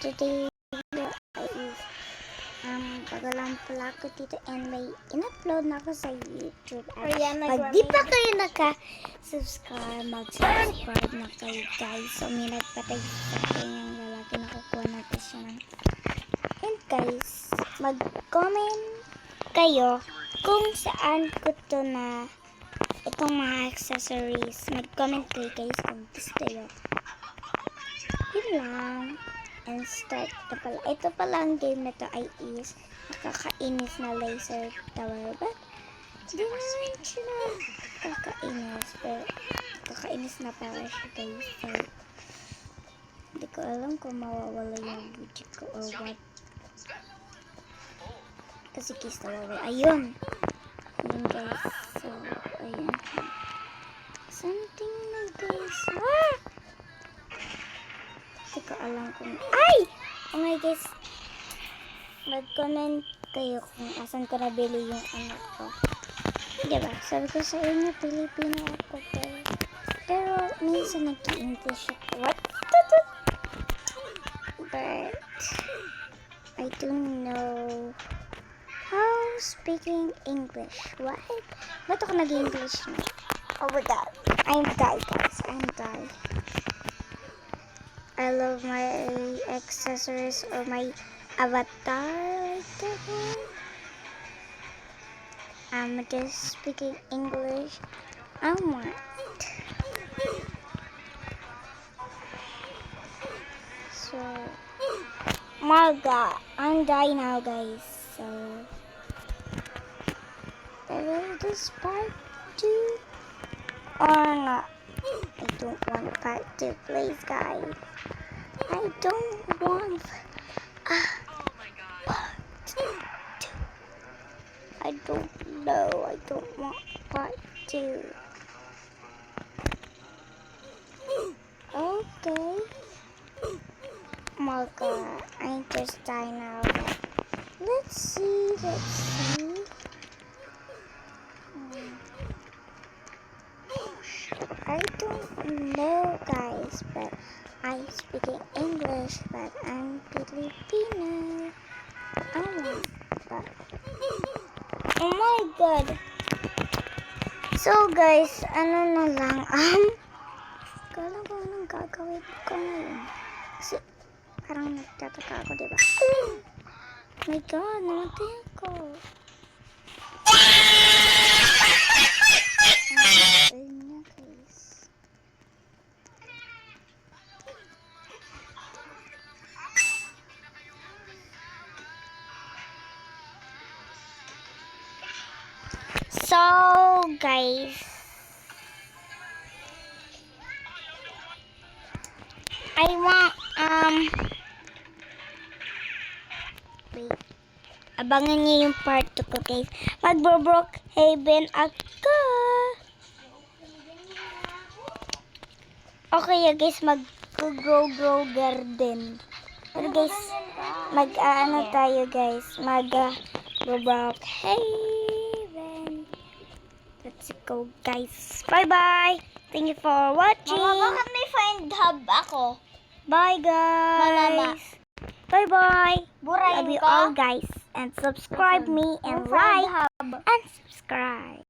today video is pagalang pala ko dito and may in-upload na ako sa YouTube. At pag di pa kayo naka-subscribe, mag-subscribe na kayo guys. So may nagpatay sa akin yung lalaki na kukuha natin siya ng. And guys, mag-comment kayo kung saan ko to na itong mga accessories. Mag-comment kayo guys kung gusto nyo. Yun lang. And start na pala. Ito pala ang game na to ay is nakakainis na laser tower. But hindi naman siya na nakakainis. Pero nakakainis na pala siya guys. So, hindi ko alam kung mawawala yung video ko or what. Kasi guys nawawala. Ayun! Ayun guys. So, ayun. Something na guys. Ah! Hindi ko alam kung... Ay! Oh my guys. Mag-comment kayo kung asan ko nabili yung ano ko. Diba? Sabi ko sa inyo, Pilipino ako. Pero minsan nag-i-English ako. What? But I don't know how speaking English. What? Ba't ako nag-English na? Oh my god. I'm die guys. I'm die. I love my accessories or my avatar like that one. I'm just speaking English. I want. So, my god, I'm dying now, guys. So, I will this part 2 or not. I don't want part 2, please, guys. I don't want part 2. I don't know. I don't want part 2. Okay. Oh my god, I just die now. Let's see. I don't know, guys, but I'm speaking English, but I'm Filipino. Oh my god. So guys, ano na lang, kala ko anong gagawin ko ngayon. Kasi parang nagtataka ako, diba? Oh my god, namatay ako. Ayun na guys. So guys, I want wait, abangan niyo yung part 2 ko guys. Mag-Brookhaven ako. Okay guys, mag-grow garden. Pero guys, mag-ano tayo guys, mag-Brookhaven. Let's go guys. Bye bye. Thank you for watching. Mama, bakit may find hub ako? Bye guys. Bye bye. Burahin Love you ka? all guys. And subscribe me and like hub. and subscribe.